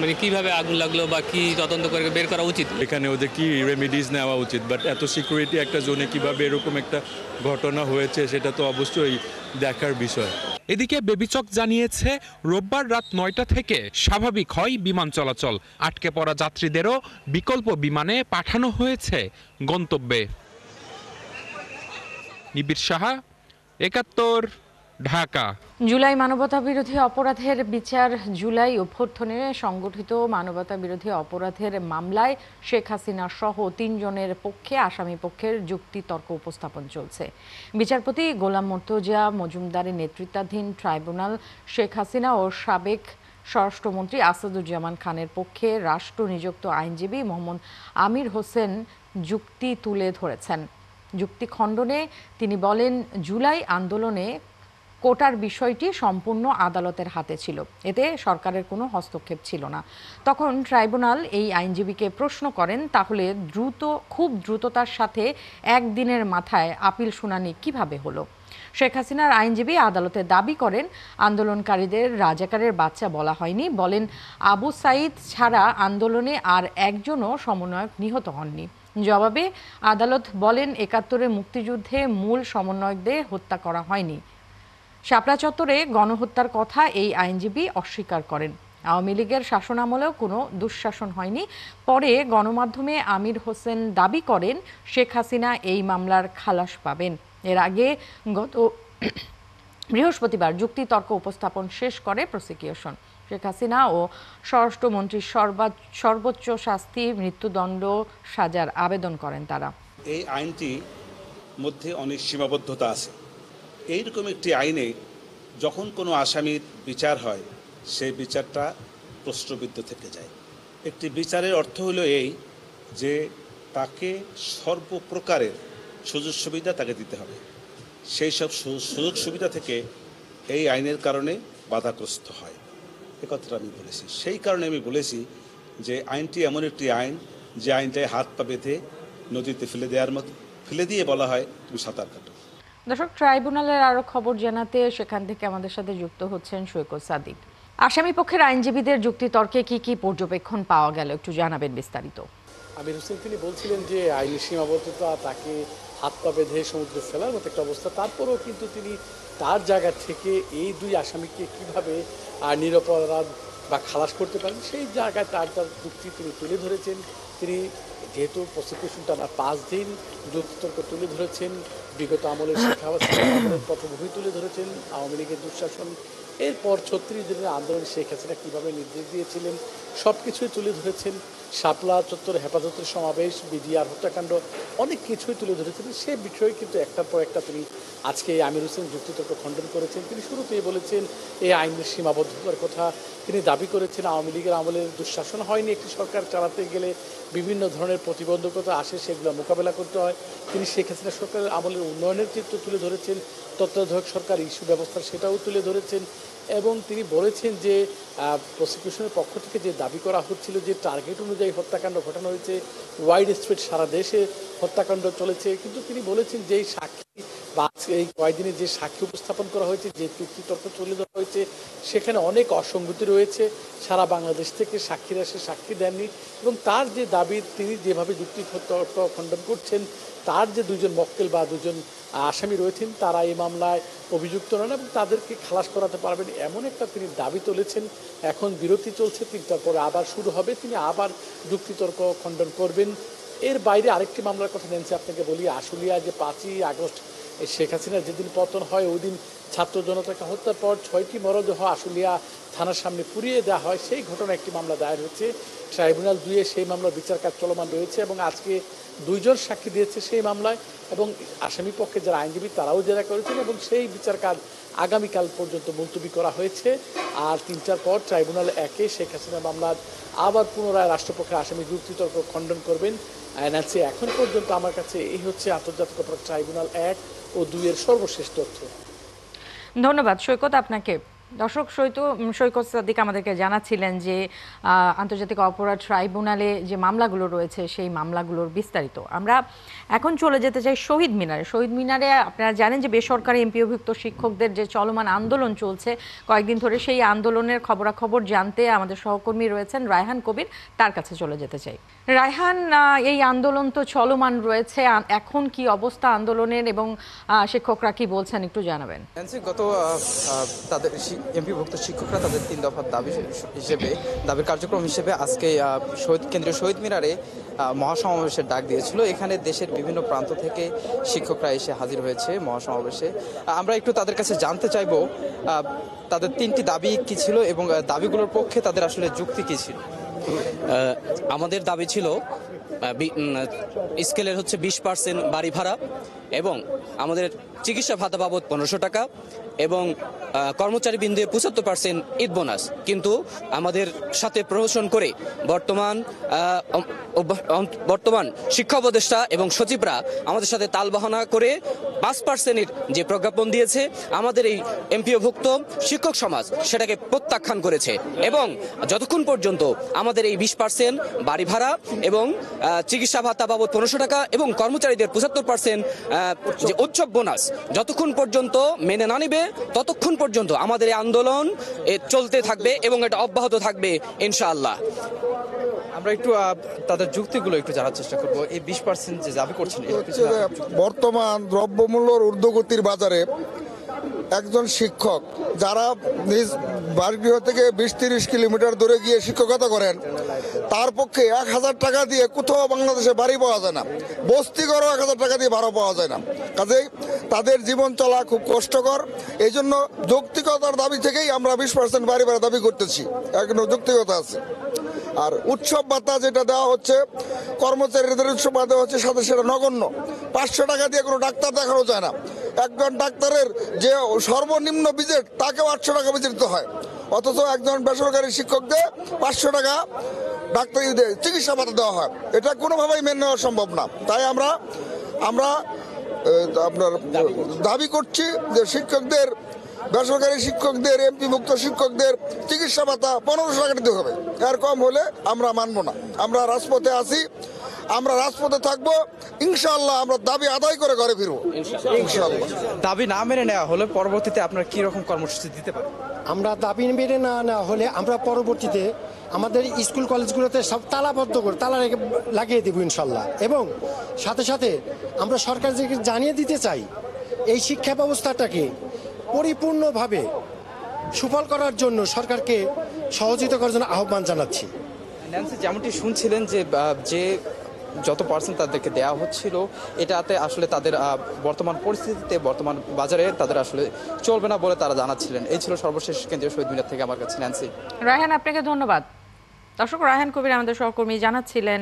মানে কিভাবে আগুন লাগলো বা কি তদন্ত করে বের করা উচিত। এখানে ওদের কি রেমিডিজ নেওয়া উচিত, বাট এত সিকিউরিটি একটা জোনে কিভাবে এরকম একটা ঘটনা হয়েছে সেটা তো অবশ্যই দেখার বিষয়। এদিকে বেবিচক জানিয়েছে রোববার রাত 9টা থেকে স্বাভাবিক হয় বিমান চলাচল। আটকে পড়া যাত্রীদেরও বিকল্প বিমানে পাঠানো হয়েছে গন্তব্যে। নিবিড় সাহা, 71, ঢাকা। জুলাই মানবতাবিরোধী অপরাধের বিচার। জুলাই অভ্যুত্থানে সংগঠিত মানবতাবিরোধী অপরাধের মামলায় শেখ হাসিনা সহ 3 জনের পক্ষে আসামি পক্ষের যুক্তিতর্ক উপস্থাপন চলছে। বিচারপতি গোলাম মুর্তজা মজুমদারের নেতৃত্বাধীন ট্রাইব্যুনাল শেখ হাসিনা ও সাবেক স্বরাষ্ট্রমন্ত্রী আসাদুজ্জামান খানের পক্ষে রাষ্ট্রনিযুক্ত আইনজীবী মোহাম্মদ আমির হোসেন যুক্তি তুলে ধরেছেন। যুক্তি খণ্ডনে তিনি বলেন, জুলাই আন্দোলনে কোটার বিষয়টি সম্পূর্ণ আদালতের হাতে ছিল, এতে সরকারের কোনো হস্তক্ষেপ ছিল না। তখন ট্রাইব্যুনাল এই আইনজীবীকে প্রশ্ন করেন, তাহলে খুব দ্রুততার সাথে একদিনের মাথায় আপিল শুনানি কিভাবে হলো? শেখ হাসিনার আইনজীবী আদালতে দাবি করেন, আন্দোলনকারীদের রাজাকারের বাচ্চা বলা হয়নি। বলেন, আবু সাইদ ছাড়া আন্দোলনে আর একজনও সমন্বয়ক নিহত হননি। জবাবে আদালত বলেন, 71-এর মুক্তিযুদ্ধে মূল সমন্বয়কদের হত্যা করা হয়নি। শাপলা চত্বরে গণহত্যার কথা এই আইনজীবী অস্বীকার করেন। আওয়ামী লীগের শাসনামলেও কোনো দুঃশাসন হয়নি। পরে গণমাধ্যমে আমির হোসেন দাবি করেন, শেখ হাসিনা এই মামলার খালাস পাবেন। এর আগে গত বৃহস্পতিবার যুক্তিতর্ক উপস্থাপন শেষ করে প্রসিকিউশন। শেখ হাসিনা ও স্বরাষ্ট্রমন্ত্রীর সর্বোচ্চ শাস্তি মৃত্যুদণ্ড সাজার আবেদন করেন তারা। এই আইনটি মধ্যে অনেক সীমাবদ্ধতা আছে। এইরকম একটি আইনে যখন কোনো আসামির বিচার হয়, সেই বিচারটা প্রশ্নবিদ্ধ থেকে যায়। একটি বিচারের অর্থ হলো এই যে তাকে সর্বপ্রকারের সুযোগ সুবিধা তাকে দিতে হবে। সেই সব সুযোগ সুবিধা থেকে এই আইনের কারণে বাধাগ্রস্ত হয়, এ কথাটা আমি বলেছি। সেই কারণে আমি বলেছি যে আইনটি এমন একটি আইন যে আইনটায় হাত পা বেঁধে নদীতে ফেলে দেওয়ার মতো, ফেলে দিয়ে বলা হয় তুমি সাঁতার কাটো। দর্শক, ট্রাইব্যুনালের আরো খবর জানাতে সেখান থেকে আমাদের সাথে যুক্ত হচ্ছেন সৈকত সাদিক। আসামি পক্ষের আইনজীবীদের যুক্তিতর্কে কি কি পর্যবেক্ষণ পাওয়া গেল, একটু জানাবেন বিস্তারিত। আমির হোসেন তিনি বলছিলেন যে আইনি সীমাবদ্ধতা, তাকে হাত পা বেঁধে সমুদ্রে ফেলার মতো একটা অবস্থা। তারপরেও কিন্তু তিনি তার জায়গা থেকে এই 2 আসামিকে কিভাবে নিরপরাধ বা খালাস করতে পারেন সেই জায়গায় তার যুক্তি তিনি তুলে ধরেছেন। তিনি যেহেতু প্রসিকিউশন টানা 5 দিন যুক্তিতর্ক তুলে ধরেছেন, বিগত আমলের শিক্ষা আমলের পটভূমি তুলে ধরেছেন, আওয়ামী লীগের দুঃশাসন, এরপর 36 দিনের আন্দোলন শেখ হাসিনা কীভাবে নির্দেশ দিয়েছিলেন সব কিছুই তুলে ধরেছেন। শাপলা চত্বর হেফাজতের সমাবেশ, বিডিআর হত্যাকাণ্ড, অনেক কিছুই তুলে ধরেছেন। সে বিষয়ে কিন্তু একটার পর একটা তিনি আজকে আমির হোসেন যুক্তিতর্ক খণ্ডন করেছেন। তিনি শুরুতেই বলেছেন এই আইনের সীমাবদ্ধতার কথা। তিনি দাবি করেছেন আওয়ামী লীগের আমলের দুঃশাসন হয়নি, একটি সরকার চালাতে গেলে বিভিন্ন ধরনের প্রতিবন্ধকতা আসে, সেগুলো মোকাবেলা করতে হয়। তিনি শেখ হাসিনা সরকারের আমলের উন্নয়নের চিত্র তুলে ধরেছেন, তত্ত্বাবধায়ক সরকার ইস্যু ব্যবস্থা সেটাও তুলে ধরেছেন। এবং তিনি বলেছেন যে প্রসিকিউশনের পক্ষ থেকে যে দাবি করা হচ্ছিল যে টার্গেট অনুযায়ী হত্যাকাণ্ড ঘটানো হয়েছে, ওয়াইড স্প্রেড সারা দেশে হত্যাকাণ্ড চলেছে, কিন্তু তিনি বলেছেন যে এই সাক্ষী বা এই কয়েকদিনে যে সাক্ষী উপস্থাপন করা হয়েছে, যে যুক্তিতর্ক তুলে ধরা হয়েছে, সেখানে অনেক অসঙ্গতি রয়েছে। সারা বাংলাদেশ থেকে সাক্ষীরা এসে সাক্ষী দেননি এবং তার যে দাবি, তিনি যেভাবে যুক্তিতর্ক খণ্ডন করছেন, তার যে দুজন মক্কেল বা দুজন আসামি রয়েছেন তারা এই মামলায় অভিযুক্ত নন এবং তাদেরকে খালাস করাতে পারবেন এমন একটা তিনি দাবি তুলেছেন। এখন বিরতি চলছে, ৩টার পরে আবার শুরু হবে, তিনি আবার যুক্তিতর্ক খণ্ডন করবেন। এর বাইরে আরেকটি মামলার কথা নেন্সি আপনাকে বলি, আশুলিয়া যে 5ই আগস্ট শেখ হাসিনার যেদিন পতন হয় ওই দিন ছাত্র জনতাকে হত্যার পর 6টি মরদেহ আশুলিয়া থানার সামনে পুড়িয়ে দেওয়া হয়, সেই ঘটনা একটি মামলা দায়ের হচ্ছে ট্রাইব্যুনাল 2-এ। সেই মামলার বিচার কাজ চলমান রয়েছে এবং আজকে 2 জন সাক্ষী দিয়েছে সেই মামলায় এবং আসামি পক্ষে যারা আইনজীবী তারাও জেরা করেছেন এবং সেই বিচার কাজ আগামীকাল পর্যন্ত মুলতবি করা হয়েছে। আর 3টার পর ট্রাইব্যুনাল 1-এ শেখ হাসিনা মামলার আবার পুনরায় রাষ্ট্রপক্ষের আসামি যুক্তিতর্ক খণ্ডন করবেন। আইনান্সি এখন পর্যন্ত আমার কাছে এই হচ্ছে আন্তর্জাতিক অপরাধ ট্রাইব্যুনাল 1 ও 2-এর সর্বশেষ তথ্য। ধন্যবাদ সৈকত আপনাকে। দর্শক, সৈকত সাদিক আমাদেরকে জানাচ্ছিলেন যে আন্তর্জাতিক অপরাধ ট্রাইব্যুনালে যে মামলাগুলো রয়েছে সেই মামলাগুলোর বিস্তারিত। আমরা এখন চলে যেতে চাই শহীদ মিনারে। শহীদ মিনারে আপনারা জানেন যে বেসরকারি এমপিওভুক্ত শিক্ষকদের যে চলমান আন্দোলন চলছে কয়েকদিন ধরে, সেই আন্দোলনের খবরাখবর জানতে আমাদের সহকর্মী রয়েছেন রায়হান কবির, তার কাছে চলে যেতে চাই। রায়হান, এই আন্দোলন তো চলমান রয়েছে, এখন কি অবস্থা আন্দোলনের এবং শিক্ষকরা কি বলছেন একটু জানাবেন। গত তাদের এমপিভুক্ত শিক্ষকরা তাদের 3 দফার দাবির কার্যক্রম হিসেবে আজকে কেন্দ্রীয় শহীদ মিনারে মহাসমাবেশের ডাক দিয়েছিল। এখানে দেশের বিভিন্ন প্রান্ত থেকে শিক্ষকরা এসে হাজির হয়েছে মহাসমাবেশে। আমরা একটু তাদের কাছে জানতে চাইব তাদের 3টি দাবি কি ছিল এবং দাবিগুলোর পক্ষে তাদের আসলে যুক্তি কি ছিল। আমাদের দাবি ছিল স্কেলের হচ্ছে 20% বাড়ি ভাড়া এবং আমাদের চিকিৎসা ভাতা বাবদ 1500 টাকা এবং কর্মচারী বিন্দুয়ে 75% ঈদ বোনাস। কিন্তু আমাদের সাথে প্রহসন করে বর্তমান শিক্ষা উপদেষ্টা এবং সচিবরা আমাদের সাথে তালবাহানা করে 5%-এর যে প্রজ্ঞাপন দিয়েছে, আমাদের এই এমপিওভুক্ত শিক্ষক সমাজ সেটাকে প্রত্যাখ্যান করেছে এবং যতক্ষণ পর্যন্ত আমাদের এই 20% বাড়ি ভাড়া এবং চিকিৎসা ভাতা বাবদ 1500 টাকা এবং কর্মচারীদের 75% যে উৎসব বোনাস যতক্ষণ পর্যন্ত মেনে না নেবে ততক্ষণ পর্যন্ত আমাদের এই আন্দোলন চলতে থাকবে এবং এটা অব্যাহত থাকবে ইনশাআল্লাহ। আমরা একটু তাদের যুক্তিগুলো একটু জানার চেষ্টা করব। এই 20% যে দাবি করছেন, বর্তমান দ্রব্যমূল্যর ঊর্ধ্বগতির বাজারে একজন শিক্ষক যারা নিজ বাড়িগৃহ থেকে 20-30 কিলোমিটার দূরে গিয়ে শিক্ষকতা করেন, তার পক্ষে 1000 টাকা দিয়ে কোথাও বাংলাদেশে বাড়ি পাওয়া যায় না, বস্তি ঘরও 1000 টাকা দিয়ে ভাড়া পাওয়া যায় না। কাজেই তাদের জীবন চলা খুব কষ্টকর। এই জন্য যৌক্তিকতার দাবি থেকেই আমরা 20% বাড়ি ভাড়া দাবি করতেছি, এখনো যৌক্তিকতা আছে। আর উৎসব ভাতা যেটা দেওয়া হচ্ছে, কর্মচারীদের উৎসব ভাতা দেওয়া হচ্ছে, সাথে সেটা নগণ্য। 500 টাকা দিয়ে কোনো ডাক্তার দেখানো যায় না। একজন ডাক্তারের যে সর্বনিম্ন বাজেট তাকেও 800 টাকা বেতন দিতে হয়, অথচ একজন বেসরকারি শিক্ষকদের 500 টাকা ডাক্তারি চিকিৎসা ভাতা দেওয়া হয়। এটা কোনোভাবেই মেনে নেওয়া সম্ভব না। তাই আমরা আপনার দাবি করছি যে শিক্ষকদের, বেসরকারি শিক্ষকদের, এমপিভুক্ত শিক্ষকদের চিকিৎসা ভাতা 1500 টাকা দিতে হবে। এর কম হলে আমরা মানব না। আমরা রাজপথে আছি, আমরা রাজপথে থাকবো ইনশাআল্লাহ। আমরা দাবি আদায় করে ঘরে ফিরবো ইনশাআল্লাহ। দাবি না মেনে নেওয়া হলে পরবর্তীতে আপনারা কি রকম কর্মসূচি দিতে পারেন? আমরা দাবি মেনে না নেওয়া হলে আমরা পরবর্তীতে আমাদের স্কুল কলেজগুলোতে সব তালাবদ্ধ করে তালা লাগিয়ে দেবো ইনশাল্লাহ। এবং সাথে সাথে আমরা সরকারকে জানিয়ে দিতে চাই এই শিক্ষা ব্যবস্থাটাকে পরিপূর্ণভাবে সুফল করার জন্য সরকারকে সহযোগিতা করার জন্য আহ্বান জানাচ্ছি। যেমনটি শুনছিলেন যে যত পার্সেন্ট তাদেরকে দেওয়া হচ্ছিল, এটাতে আসলে তাদের বর্তমান পরিস্থিতিতে, বর্তমান বাজারে তাদের আসলে চলবে না বলে তারা জানাচ্ছিলেন। এই ছিল সর্বশেষ কেন্দ্রীয় শহীদ মিনার থেকে আমার কাছে ন্যান্সি। রায়হান, আপনাকে ধন্যবাদ। দর্শক, রায়হান কবির আমাদের সহকর্মী জানাচ্ছিলেন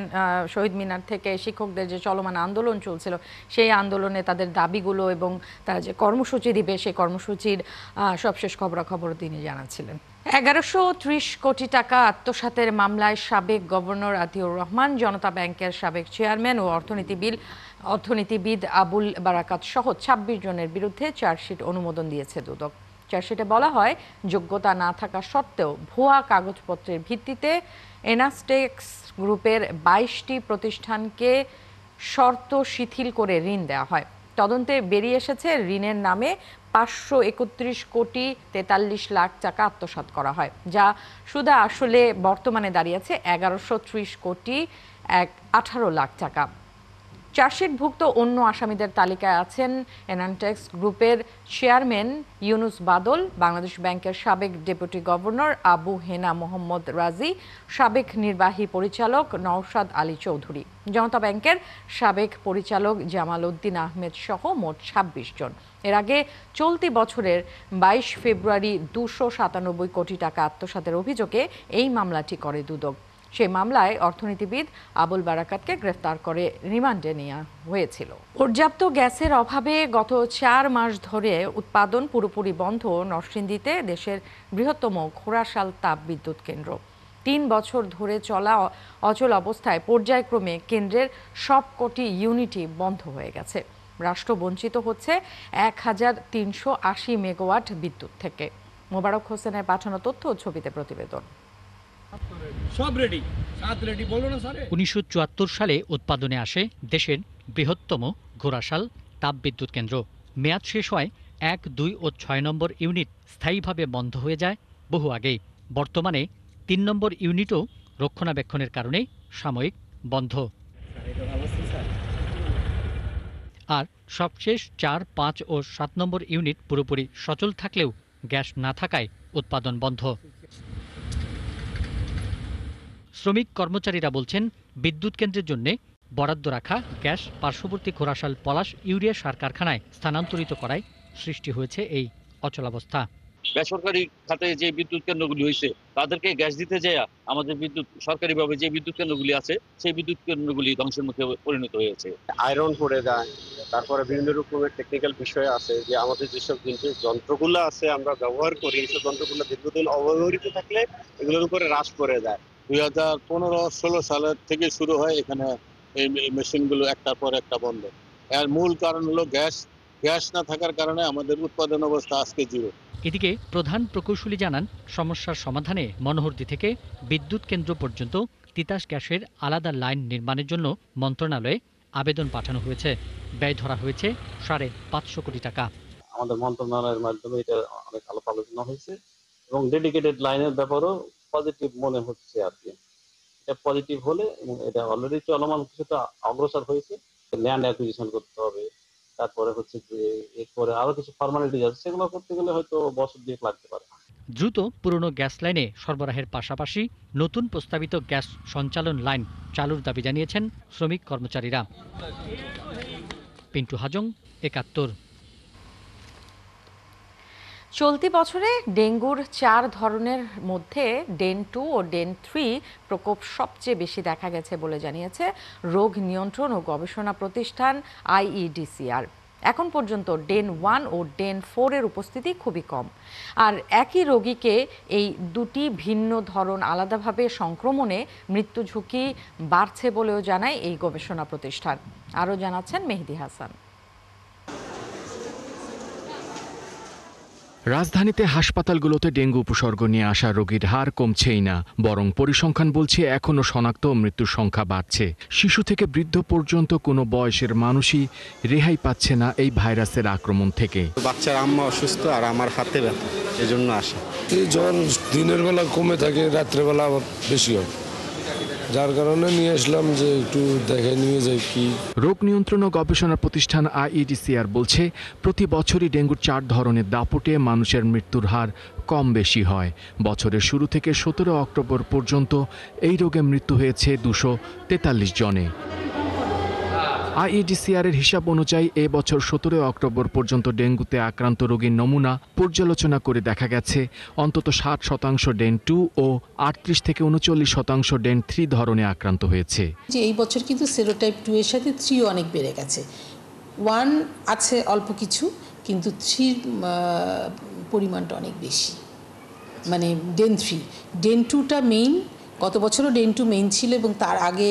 শহীদ মিনার থেকে শিক্ষকদের যে চলমান আন্দোলন চলছিল সেই আন্দোলনে তাদের দাবিগুলো এবং তারা যে কর্মসূচি দিবে সেই কর্মসূচির সবশেষ খবরাখবর তিনি জানাচ্ছিলেন। 1130 কোটি টাকা আত্মসাতের মামলায় সাবেক গভর্নর আতিউর রহমান, জনতা ব্যাংকের সাবেক চেয়ারম্যান ও অর্থনীতিবিদ আবুল বারাকাত সহ 26 জনের বিরুদ্ধে চার্জশিট অনুমোদন দিয়েছে দুদক। চার্জশিটে বলা হয়, যোগ্যতা না থাকা সত্ত্বেও ভুয়া কাগজপত্রের ভিত্তিতে এনাস্টেক্স গ্রুপের 22টি প্রতিষ্ঠানকে শর্ত শিথিল করে ঋণ দেওয়া হয়। তদন্তে বেরিয়ে এসেছে ঋণের নামে 531 কোটি 43 লাখ টাকা আত্মসাৎ করা হয়, যা সুদে আসলে বর্তমানে দাঁড়িয়েছে 1130 কোটি 18 লাখ টাকা। চার্জশিটভুক্ত অন্য আসামিদের তালিকায় আছেন এনান্টেক্স গ্রুপের চেয়ারম্যান ইউনুস বাদল, বাংলাদেশ ব্যাংকের সাবেক ডেপুটি গভর্নর আবু হেনা মোহাম্মদ রাজি, সাবেক নির্বাহী পরিচালক নওশাদ আলী চৌধুরী, জনতা ব্যাংকের সাবেক পরিচালক জামাল উদ্দিন আহমেদ সহ মোট 26 জন। এর আগে চলতি বছরের 22 ফেব্রুয়ারি 297 কোটি টাকা আত্মসাতের অভিযোগে এই মামলাটি করে দুদক। সেই মামলায় অর্থনীতিবিদ আবুল বারাকাতকে গ্রেফতার করে রিমান্ডে নেওয়া হয়েছিল। পর্যাপ্ত গ্যাসের অভাবে গত 4 মাস ধরে উৎপাদন পুরোপুরি বন্ধ নরসিংদীতে দেশের বৃহত্তম ঘোড়াশাল তাপ বিদ্যুৎ কেন্দ্র। 3 বছর ধরে চলা অচল অবস্থায় পর্যায়ক্রমে কেন্দ্রের সবকটি ইউনিটই বন্ধ হয়ে গেছে। রাষ্ট্র বঞ্চিত হচ্ছে 1380 মেগাওয়াট বিদ্যুৎ থেকে। মোবারক হোসেনের পাঠানো তথ্য ও ছবিতে প্রতিবেদন। সব রেডি, 1974 সালে উৎপাদনে আসে দেশের বৃহত্তম ঘোড়াশাল তাপবিদ্যুৎ কেন্দ্র। মেয়াদ শেষ হয় 1, 2 ও 6 নম্বর ইউনিট স্থায়ীভাবে বন্ধ হয়ে যায় বহু আগেই। বর্তমানে 3 নম্বর ইউনিটও রক্ষণাবেক্ষণের কারণে সাময়িক বন্ধ। আর সবশেষ 4, 5 ও 7 নম্বর ইউনিট পুরোপুরি সচল থাকলেও গ্যাস না থাকায় উৎপাদন বন্ধ। শ্রমিক কর্মচারীরা বলছেন, বিদ্যুৎ কেন্দ্রের জন্য বরাদ্দ রাখা গ্যাস পার্শ্ববর্তী ঘোড়াশাল পলাশ ইউরিয়া সার কারখানায় স্থানান্তরিত করায় সৃষ্টি হয়েছে এই অচলাবস্থা। বেসরকারি খাতে যে বিদ্যুৎ কেন্দ্রগুলি হয়েছে তাদেরকে গ্যাস দিতে যায় আমাদের বিদ্যুৎ সরকারিভাবে যে বিদ্যুৎ কেন্দ্রগুলি আছে সেই বিদ্যুৎ কেন্দ্রগুলি ধ্বংসের মুখে পরিণত হয়েছে। আয়রন পড়ে যায়, তারপরে বিভিন্ন রকমের টেকনিক্যাল বিষয় আছে যে আমাদের যেসব যন্ত্রগুলো আছে আমরা ব্যবহার করি, এইসব যন্ত্রগুলো দীর্ঘদিন অব্যবহৃত থাকলে এগুলোর উপরে হ্রাস পড়ে যায়। 2015-16 সালের থেকে শুরু হয় এখানে এই মেশিনগুলো একটার পর একটা বন্ধ। এর মূল কারণ হলো গ্যাস না থাকার কারণে আমাদের উৎপাদন অবস্থা আজকে জিরো। এদিকে প্রধান প্রকৌশলী জানান, সমস্যার সমাধানে মনোহরদী থেকে বিদ্যুৎ কেন্দ্র পর্যন্ত তিতাস গ্যাসের আলাদা লাইন নির্মাণের জন্য মন্ত্রণালয়ে আবেদন পাঠানো হয়েছে। ব্যয় ধরা হয়েছে 550 কোটি টাকা। আমাদের মন্ত্রণালয়ের মাধ্যমে এটা অনেক আলাপ আলোচনা হয়েছে এবং ডেডিকেটেড লাইনের ব্যাপারেও পজিটিভ মনে হচ্ছে আর কি। এটা পজিটিভ হলে এবং এটা অলরেডি চলমান কিছুটা অগ্রসর হয়েছে। ল্যান্ড অ্যাকুইজিশন করতে হবে, তারপরে হচ্ছে যে এরপরে আরো কিছু ফর্মালিটিজ আছে, সেগুলো করতে গেলে হয়তো বছর 2 লাগতে পারে। দ্রুত পুরনো গ্যাস লাইনে সরবরাহের পাশাপাশি নতুন প্রস্তাবিত গ্যাস সঞ্চালন লাইন চালুর দাবি জানিয়েছেন শ্রমিক কর্মচারীরা। পিন্টু হাজং, 71। চলতি বছরে ডেঙ্গুর 4 ধরনের মধ্যে ডেন 2 ও ডেন 3 প্রকোপ সবচেয়ে বেশি দেখা গেছে বলে জানিয়েছে রোগ নিয়ন্ত্রণ ও গবেষণা প্রতিষ্ঠান IEDCR। এখন পর্যন্ত ডেন 1 ও ডেন 4 এর উপস্থিতি খুবই কম। আর একই রোগীকে এই দুটি ভিন্ন ধরন আলাদাভাবে সংক্রমণে মৃত্যু ঝুঁকি বাড়ছে বলেও জানায় এই গবেষণা প্রতিষ্ঠান। আরও জানাচ্ছেন মেহেদি হাসান। রাজধানীতে হাসপাতালগুলোতে ডেঙ্গু উপসর্গ নিয়ে আসা রোগীর হার কমছেই না, বরং পরিসংখ্যান বলছে এখনও শনাক্ত মৃত্যুর সংখ্যা বাড়ছে। শিশু থেকে বৃদ্ধ পর্যন্ত কোনো বয়সের মানুষই রেহাই পাচ্ছে না এই ভাইরাসের আক্রমণ থেকে। বাচ্চার আম্মা অসুস্থ আর আমার হাতে ব্যথা, এজন্য আসে। এই জ্বর দিনের বেলা কমে থাকে, রাত্রেবেলা আবার বেশি হয়, যার কারণে নিয়ে আসলাম যে একটু দেখে নিয়ে যাই কি। রোগ নিয়ন্ত্রণ ও গবেষণা প্রতিষ্ঠান IEDCR বলছে, প্রতি বছরই ডেঙ্গুর 4 ধরনের দাপটে মানুষের মৃত্যুর হার কম বেশি হয়। বছরের শুরু থেকে 17 অক্টোবর পর্যন্ত এই রোগে মৃত্যু হয়েছে 243 জনে। IEDCR এর হিসাব অনুযায়ী এ বছর 17 অক্টোবর পর্যন্ত ডেঙ্গুতে আক্রান্ত রোগীর নমুনা পর্যালোচনা করে দেখা গেছে অন্তত 60% ডেন 2 ও 38 থেকে 39% ডেন 3 ধরনে আক্রান্ত হয়েছে। যে এই বছর কিন্তু সেরোটাইপ 2 এর সাথে 3 অনেক বেড়ে গেছে। 1 আছে অল্প কিছু, কিন্তু 3 পরিমাণটা অনেক বেশি। মানে ডেন 3, ডেন 2টা মেইন। গত বছরও ডেন 2 মেইন ছিল এবং তার আগে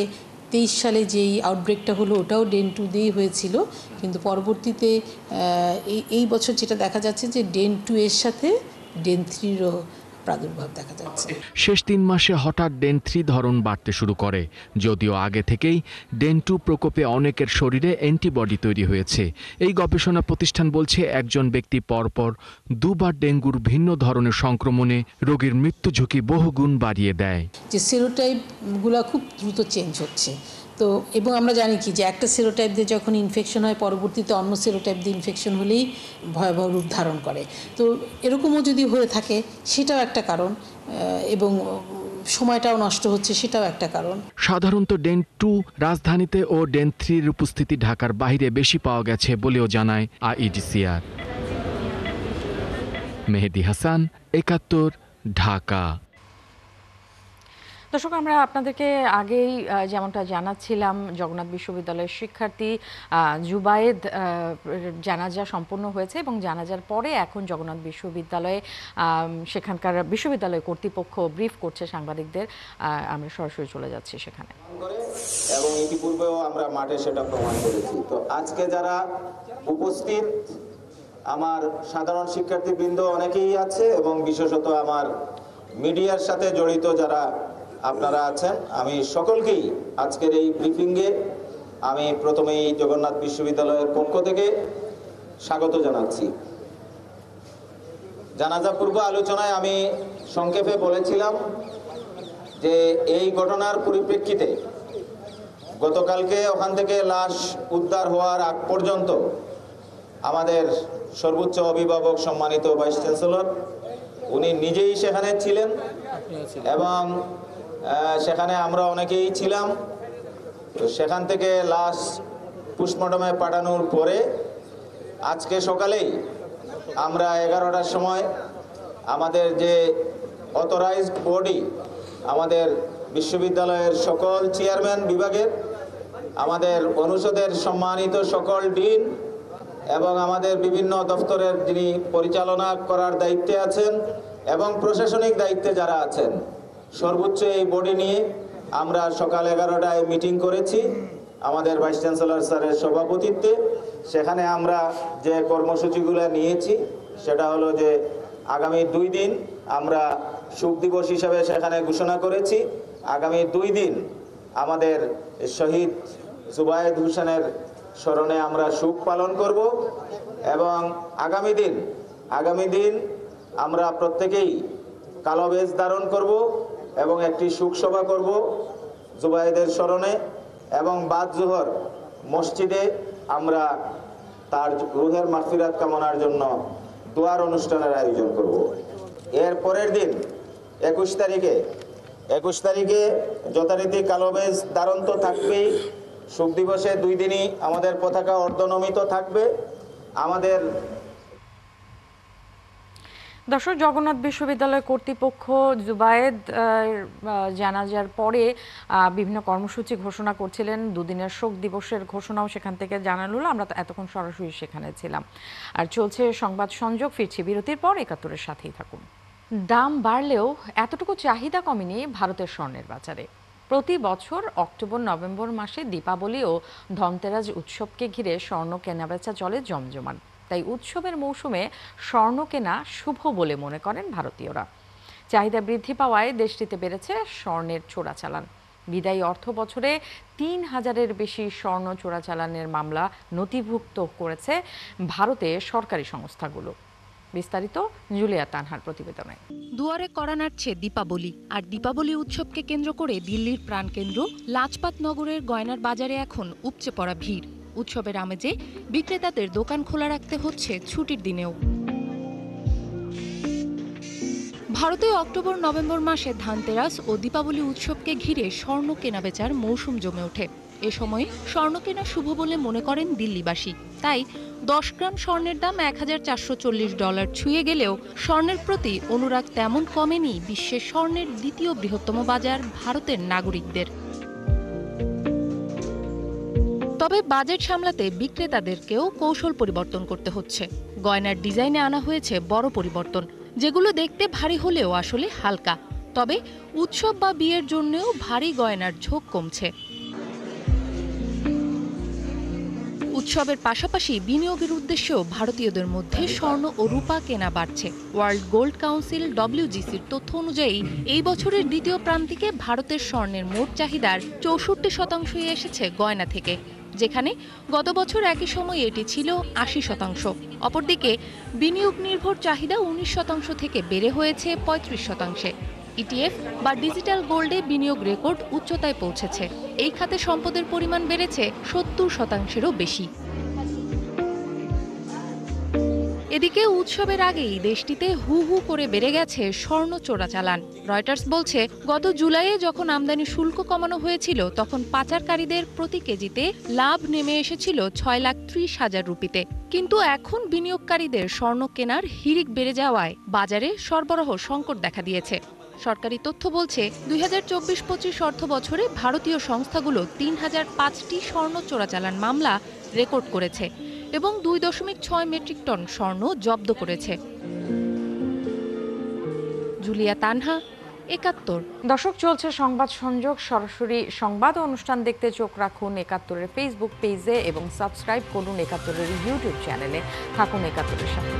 2023 সালে যেই আউটব্রেকটা হলো ওটাও ডেন 2 দিয়েই হয়েছিল, কিন্তু পরবর্তীতে এই বছর যেটা দেখা যাচ্ছে যে ডেন 2 এর সাথে ডেন 3-রও প্রাদুর্ভাব দেখা যাচ্ছে। শেষ 3 মাসে হঠাৎ ডেন 3 ধরন বাড়তে শুরু করে, যদিও আগে থেকেই ডেন 2 প্রকোপে অনেকের শরীরে অ্যান্টিবডি তৈরি হয়েছে। এই গবেষণা প্রতিষ্ঠান বলছে একজন ব্যক্তি পরপর 2 বার ডেঙ্গুর ভিন্ন ধরনের সংক্রমণে রোগীর মৃত্যু ঝুঁকি বহুগুণ বাড়িয়ে দেয়। যে সেরোটাইপগুলো খুব দ্রুত চেঞ্জ হচ্ছে, তো এবং আমরা জানি কি যে একটা সেরোটাইপ দিয়ে যখন ইনফেকশন হয় পরবর্তীতে অন্য সেরোটাইপ দিয়ে ইনফেকশন হলেই ভয়াবহ রূপ ধারণ করে। তো এরকমও যদি হয়ে থাকে সেটাও একটা কারণ, এবং সময়টাও নষ্ট হচ্ছে সেটাও একটা কারণ। সাধারণত ডেন 2 রাজধানীতে ও ডেন 3-এর উপস্থিতি ঢাকার বাইরে বেশি পাওয়া গেছে বলেও জানায় আইইডিসিআর। মেহেদি হাসান, ৭১, ঢাকা। দর্শক, আমরা আপনাদেরকে আগেই যেমনটা জানাচ্ছিলাম, জগন্নাথ বিশ্ববিদ্যালয়ের শিক্ষার্থী জুবায়েদ জানাজা সম্পন্ন হয়েছে এবং জানাজার পরে এখন জগন্নাথ বিশ্ববিদ্যালয়ে সেখানকার বিশ্ববিদ্যালয় কর্তৃপক্ষ ব্রিফ করছে সাংবাদিকদের। আমরা সরাসরি চলে যাচ্ছি সেখানে। এবং ইতিপূর্বেও আমরা মাঠে সেটা প্রমাণ করেছি। তো আজকে যারা উপস্থিত, আমার সাধারণ শিক্ষার্থীবৃন্দ অনেকেই আছে এবং বিশেষত আমার মিডিয়ার সাথে জড়িত যারা আপনারা আছেন, আমি সকলকেই আজকের এই ব্রিফিংয়ে আমি প্রথমেই জগন্নাথ বিশ্ববিদ্যালয়ের পক্ষ থেকে স্বাগত জানাচ্ছি। জানাজা পূর্ব আলোচনায় আমি সংক্ষেপে বলেছিলাম যে এই ঘটনার পরিপ্রেক্ষিতে গতকালকে ওখান থেকে লাশ উদ্ধার হওয়ার আগ পর্যন্ত আমাদের সর্বোচ্চ অভিভাবক সম্মানিত ভাইস চ্যান্সেলর উনি নিজেই সেখানে ছিলেন এবং সেখানে আমরা অনেকেই ছিলাম। তো সেখান থেকে লাশ পোস্টমর্টমে পাঠানোর পরে আজকে সকালেই আমরা 11টার সময় আমাদের যে অথরাইজড বডি, আমাদের বিশ্ববিদ্যালয়ের সকল চেয়ারম্যান বিভাগের, আমাদের অনুষদের সম্মানিত সকল ডিন এবং আমাদের বিভিন্ন দপ্তরের যিনি পরিচালনা করার দায়িত্বে আছেন এবং প্রশাসনিক দায়িত্বে যারা আছেন, সর্বোচ্চ এই বডি নিয়ে আমরা সকাল 11টায় মিটিং করেছি আমাদের ভাইস চ্যান্সেলর স্যারের সভাপতিত্বে। সেখানে আমরা যে কর্মসূচিগুলো নিয়েছি সেটা হলো যে আগামী 2 দিন আমরা শোক দিবস হিসাবে সেখানে ঘোষণা করেছি। আগামী 2 দিন আমাদের শহীদ জুবায়েদ হোসেনের স্মরণে আমরা শোক পালন করব এবং আগামী দিন আমরা প্রত্যেকেই কালো বেজ ধারণ করব এবং একটি শোক সভা করব জুবায়েদের স্মরণে এবং বাদ জোহর মসজিদে আমরা তার রুহের মাগফিরাত কামনার জন্য দোয়ার অনুষ্ঠানের আয়োজন করব। এর পরের দিন 21 তারিখে যথারীতি কালো বেজ ধারণ তো থাকবেই। শোক দিবসে 2 দিনই আমাদের পতাকা অর্ধনমিত থাকবে। আমাদের দর্শক, জগন্নাথ বিশ্ববিদ্যালয় কর্তৃপক্ষ জুবায়েদ জানাজার পরে বিভিন্ন কর্মসূচি ঘোষণা করছিলেন। 2 দিনের শোক দিবসের ঘোষণাও সেখান থেকে জানানো হলো। আমরা এতক্ষণ সরাসরি সেখানে ছিলাম। আর চলছে সংবাদ সংযোগ। ফিরছি বিরতির পর। ৭১-এর সাথেই থাকুন। দাম বাড়লেও এতটুকু চাহিদা কমেনি ভারতের স্বর্ণের বাজারে। প্রতি বছর অক্টোবর নভেম্বর মাসে দীপাবলি ও ধনতেরাস উৎসবকে ঘিরে স্বর্ণ কেনাবেচা চলে জমজমাট। তাই উৎসবের মৌসুমে স্বর্ণ কেনা শুভ বলে মনে করেন ভারতীয়রা। চাহিদা বৃদ্ধি পাওয়ায় দেশটিতে বেড়েছে স্বর্ণের চোরাচালান। বিদায়ী অর্থ বছরে 3000-এর বেশি স্বর্ণ চোরাচালানের মামলা নথিভুক্ত করেছে ভারতে সরকারি সংস্থাগুলো। বিস্তারিত জুলিয়া তানহার প্রতিবেদনে। দুয়ারে কড়া নাড়ছে দীপাবলি। আর দীপাবলি উৎসবকে কেন্দ্র করে দিল্লির প্রাণকেন্দ্র লাজপাত নগরের গয়নার বাজারে এখন উপচে পড়া ভিড়। উৎসবের আমেজে বিক্রেতাদের দোকান খোলা রাখতে হচ্ছে ছুটির দিনেও। ভারতে অক্টোবর নভেম্বর মাসে ধানতেরাস ও দীপাবলি উৎসবকে ঘিরে স্বর্ণ কেনাবেচার মৌসুম জমে ওঠে। এ সময় স্বর্ণ কেনা শুভ বলে মনে করেন দিল্লিবাসী। তাই 10 গ্রাম স্বর্ণের দাম $1440 ছুঁয়ে গেলেও স্বর্ণের প্রতি অনুরাগ তেমন কমেনি বিশ্বের স্বর্ণের দ্বিতীয় বৃহত্তম বাজার ভারতের নাগরিকদের। তবে বাজেট সামলাতে বিক্রেতাদেরকেও কৌশল পরিবর্তন করতে হচ্ছে। গয়নার ডিজাইনে আনা হয়েছে বড় পরিবর্তন, যেগুলো দেখতে ভারী হলেও আসলে হালকা। তবে উৎসব বা বিয়ের জন্যও ভারী গয়নার ঝোঁক কমছে। উৎসবের পাশাপাশি বিনিয়োগের উদ্দেশ্যেও ভারতীয়দের মধ্যে স্বর্ণ ও রূপা কেনা বাড়ছে। ওয়ার্ল্ড গোল্ড কাউন্সিল WGCর তথ্য অনুযায়ী এই বছরের দ্বিতীয় প্রান্তিকে ভারতের স্বর্ণের মোট চাহিদার 64% এসেছে গয়না থেকে, যেখানে গত বছর একই সময়ে এটি ছিল 80%। অপরদিকে বিনিয়োগ নির্ভর চাহিদা 19% থেকে বেড়ে হয়েছে 35%। ETF বা ডিজিটাল গোল্ডে বিনিয়োগ রেকর্ড উচ্চতায় পৌঁছেছে। এই খাতে সম্পদের পরিমাণ বেড়েছে 70%-এরও বেশি। এদিকে উৎসবের আগেই দেশটিতে হু হু করে বেড়ে গেছে স্বর্ণ চোরাচালান। রয়টার্স বলছে, গত জুলাইয়ে যখন আমদানি শুল্ক কমানো হয়েছিল তখন পাচারকারীদের প্রতি কেজিতে লাভ নেমে এসেছিল 6,30,000 রুপিতে। কিন্তু এখন বিনিয়োগকারীদের স্বর্ণ কেনার হিড়িক বেড়ে যাওয়ায় বাজারে সরবরাহ সংকট দেখা দিয়েছে। সরকারি তথ্য বলছে, 2024-25 অর্থ বছরে ভারতীয় সংস্থাগুলো 3005টি স্বর্ণ চোরাচালান মামলা রেকর্ড করেছে এবং 2.6 মেট্রিক টন স্বর্ণ জব্দ করেছে। জুলিয়া তানহা, 71। দর্শক, চলছে সংবাদ সংযোগ। সরাসরি সংবাদ অনুষ্ঠান দেখতে চোখ রাখুন 71-এর ফেসবুক পেজে এবং সাবস্ক্রাইব করুন 71-এর ইউটিউব চ্যানেলে। থাকুন 71-এর সাথে।